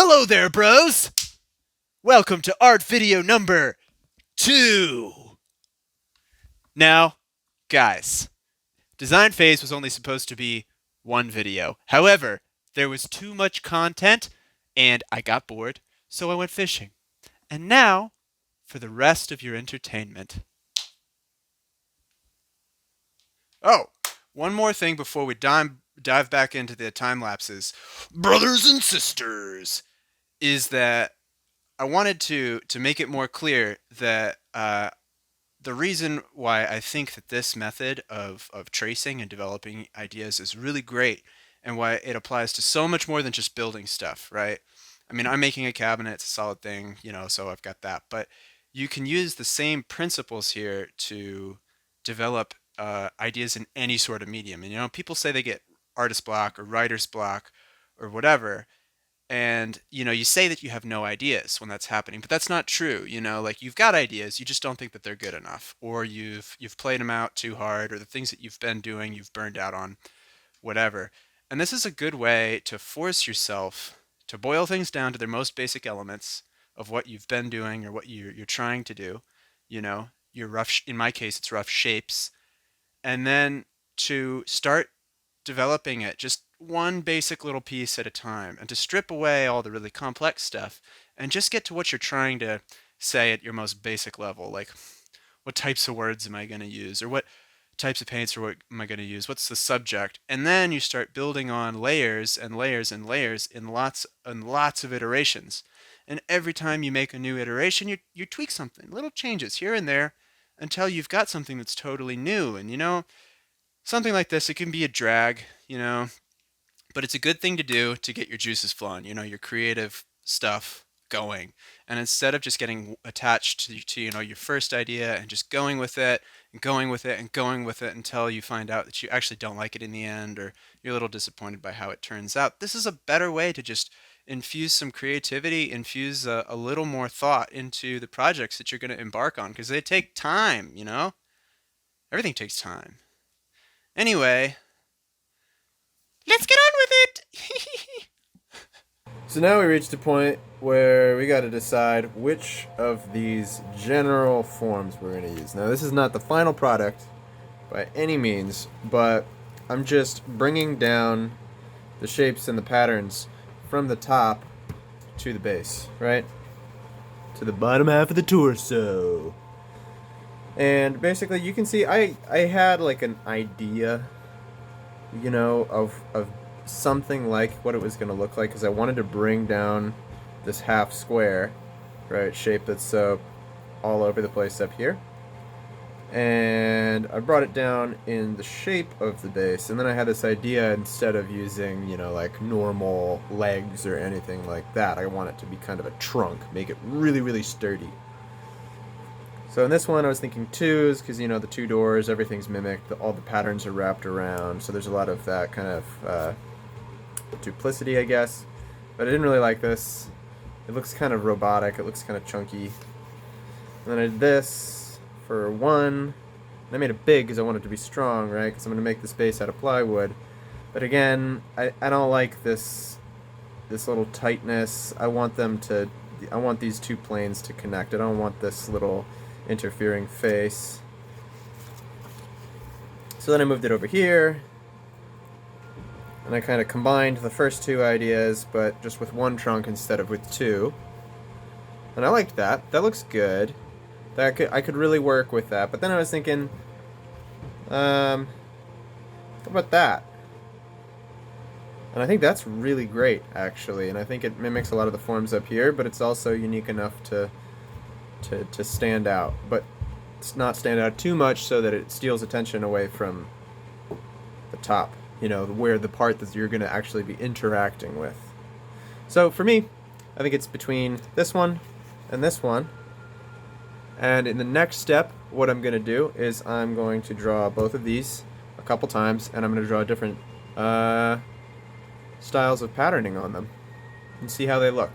Hello there, bros! Welcome to art video number 2. Now, guys, design phase was only supposed to be one video. However, there was too much content and I got bored, so I went fishing. And now, for the rest of your entertainment. Oh, one more thing before we dive back into the time lapses. Brothers and sisters, is that I wanted to make it more clear that the reason why I think that this method of tracing and developing ideas is really great and why it applies to so much more than just building stuff, right? I mean, I'm making a cabinet, it's a solid thing, so I've got that. But you can use the same principles here to develop ideas in any sort of medium. And, people say they get artist block or writer's block or whatever, and you say that you have no ideas when that's happening, but that's not true. Like, you've got ideas, you just don't think that they're good enough, or you've played them out too hard, or the things that you've been doing you've burned out on, whatever. And this is a good way to force yourself to boil things down to their most basic elements of what you've been doing or what you're trying to do. Your rough, in my case it's rough shapes, and then to start developing it just one basic little piece at a time, and to strip away all the really complex stuff and just get to what you're trying to say at your most basic level. Like, what types of words am I going to use, or what types of paints or what am I going to use, what's the subject, and then you start building on layers and layers and layers in lots and lots of iterations. And every time you make a new iteration, you tweak something, little changes here and there, until you've got something that's totally new. And something like this, it can be a drag, but it's a good thing to do to get your juices flowing, your creative stuff going. And instead of just getting attached to your first idea and just going with it and going with it and going with it until you find out that you actually don't like it in the end, or you're a little disappointed by how it turns out, this is a better way to just infuse some creativity, infuse a little more thought into the projects that you're going to embark on, because they take time. Everything takes time. Anyway, let's get on with it. So now we reached a point where we got to decide which of these general forms we're going to use. Now, this is not the final product by any means, but I'm just bringing down the shapes and the patterns from the top to the base, right? To the bottom half of the torso. And basically, you can see I had like an idea, of something like what it was going to look like, because I wanted to bring down this half square, right, shape that's all over the place up here. And I brought it down in the shape of the base, and then I had this idea, instead of using, like normal legs or anything like that, I want it to be kind of a trunk, make it really, really sturdy. So in this one, I was thinking twos, because, the two doors, everything's mimicked, all the patterns are wrapped around, so there's a lot of that kind of duplicity, I guess. But I didn't really like this. It looks kind of robotic, it looks kind of chunky. And then I did this for one, and I made it big because I want it to be strong, right? Because I'm going to make this base out of plywood. But again, I don't like this little tightness. I want these two planes to connect. I don't want this little interfering face. So then I moved it over here, and I kind of combined the first two ideas, but just with one trunk instead of with two. And I liked that. That looks good. I could really work with that. But then I was thinking, what about that? And I think that's really great, actually. And I think it mimics a lot of the forms up here, but it's also unique enough to stand out. But it's not stand out too much so that it steals attention away from the top, where the part that you're going to actually be interacting with. So for me, I think it's between this one and this one. And in the next step, what I'm going to do is I'm going to draw both of these a couple times, and I'm going to draw different styles of patterning on them and see how they look.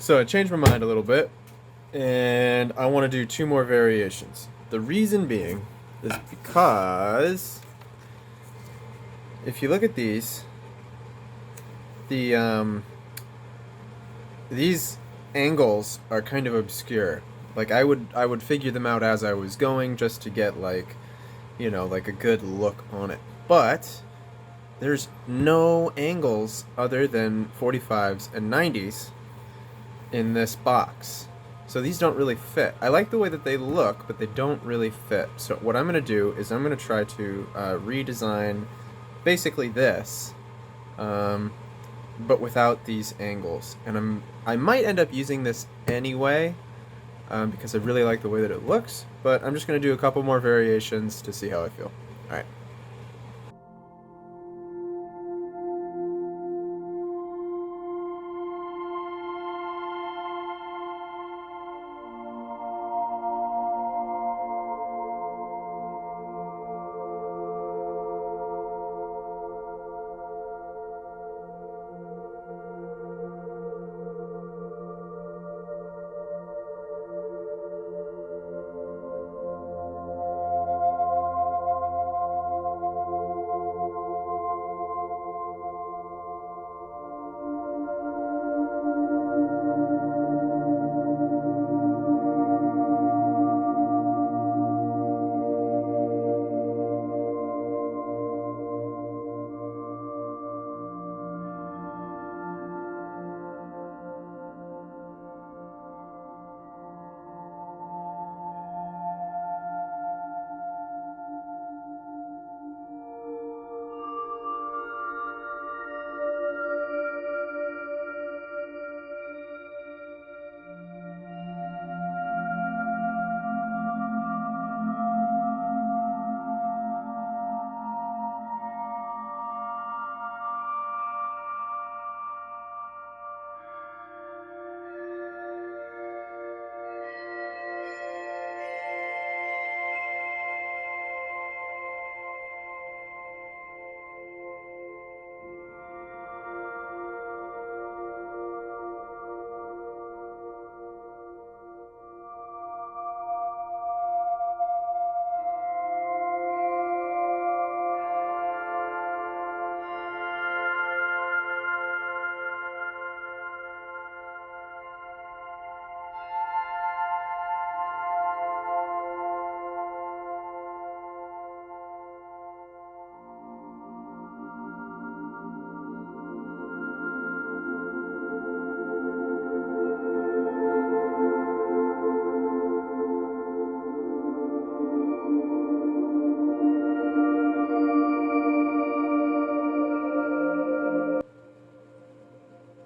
So I changed my mind a little bit, and I want to do 2 more variations. The reason being is because if you look at these, the these angles are kind of obscure. Like I would figure them out as I was going just to get like, like a good look on it. But there's no angles other than 45s and 90s in this box. So these don't really fit. I like the way that they look, but they don't really fit. So what I'm going to do is I'm going to try to redesign basically this, but without these angles. And I might end up using this anyway, because I really like the way that it looks, but I'm just going to do a couple more variations to see how I feel. Alright.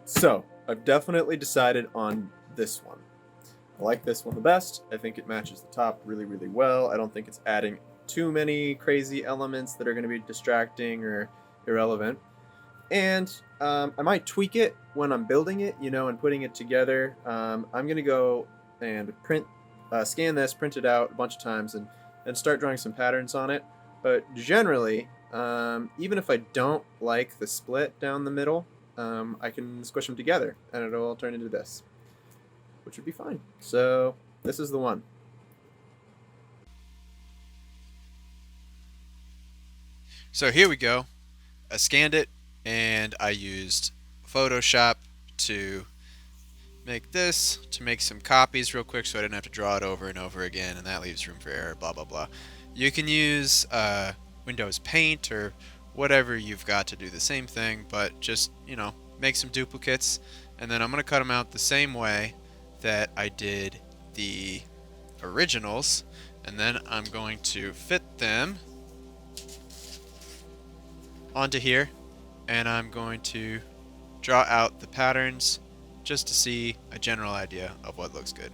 So, I've definitely decided on this one. I like this one the best. I think it matches the top really, really well. I don't think it's adding too many crazy elements that are going to be distracting or irrelevant. And I might tweak it when I'm building it, and putting it together. I'm going to go and scan this, print it out a bunch of times, and start drawing some patterns on it. But generally, even if I don't like the split down the middle, I can squish them together, and it'll all turn into this, which would be fine. So this is the one. So here we go. I scanned it and I used Photoshop to make some copies real quick so I didn't have to draw it over and over again, and that leaves room for error, blah blah blah. You can use Windows Paint or whatever you've got to do the same thing, but just, make some duplicates, and then I'm going to cut them out the same way that I did the originals, and then I'm going to fit them onto here, and I'm going to draw out the patterns just to see a general idea of what looks good.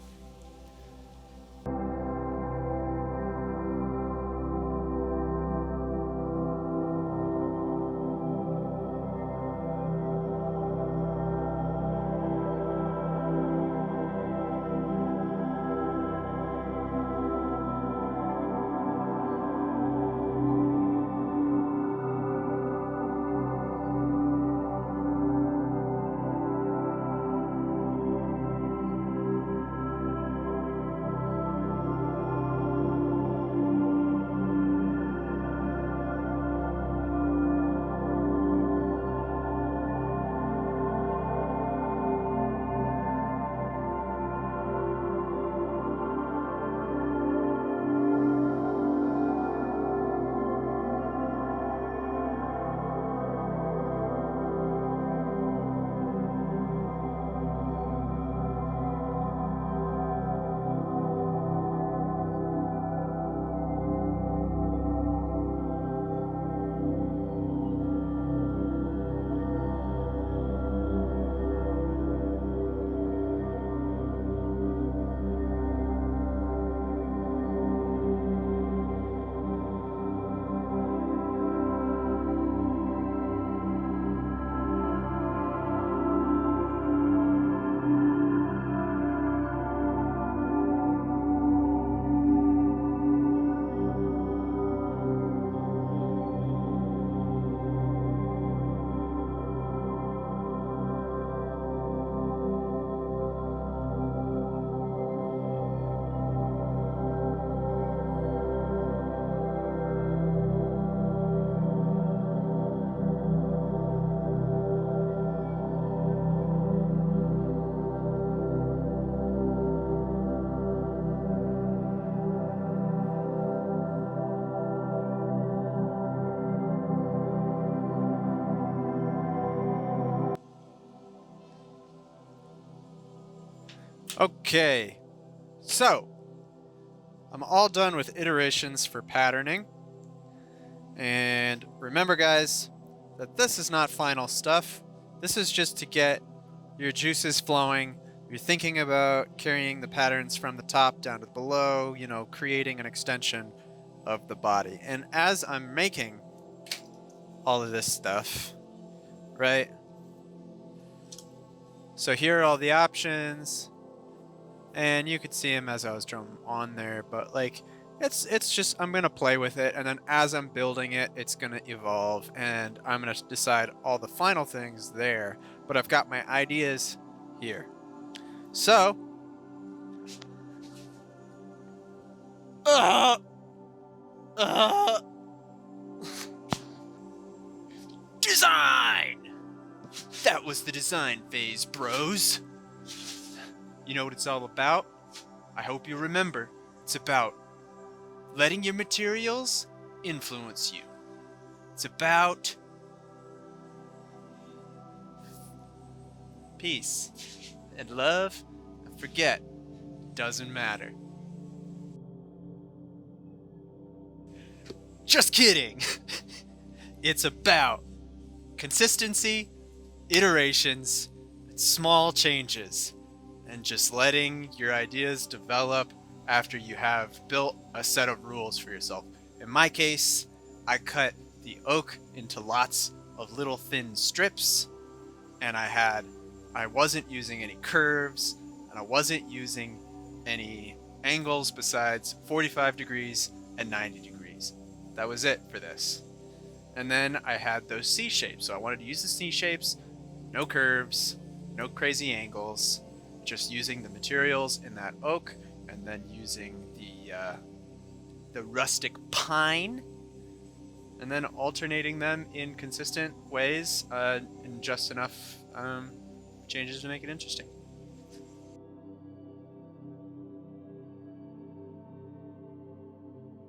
Okay, so I'm all done with iterations for patterning. And remember, guys, that this is not final stuff. This is just to get your juices flowing. You're thinking about carrying the patterns from the top down to below, you know, creating an extension of the body. And as I'm making all of this stuff, right? So here are all the options, and you could see them as I was drawing on there, but like it's just I'm gonna play with it, and then as I'm building it, it's gonna evolve, and I'm gonna decide all the final things there. But I've got my ideas here. So, uh, uh, design. That was the design phase, bros. You know what it's all about? I hope you remember. It's about letting your materials influence you. It's about peace and love. And forget, doesn't matter. Just kidding. It's about consistency, iterations, small changes, and just letting your ideas develop after you have built a set of rules for yourself. In my case, I cut the oak into lots of little thin strips, and I wasn't using any curves, and I wasn't using any angles besides 45 degrees and 90 degrees. That was it for this. And then I had those C shapes, so I wanted to use the C shapes, no curves, no crazy angles, just using the materials in that oak, and then using the rustic pine, and then alternating them in consistent ways, in just enough changes to make it interesting.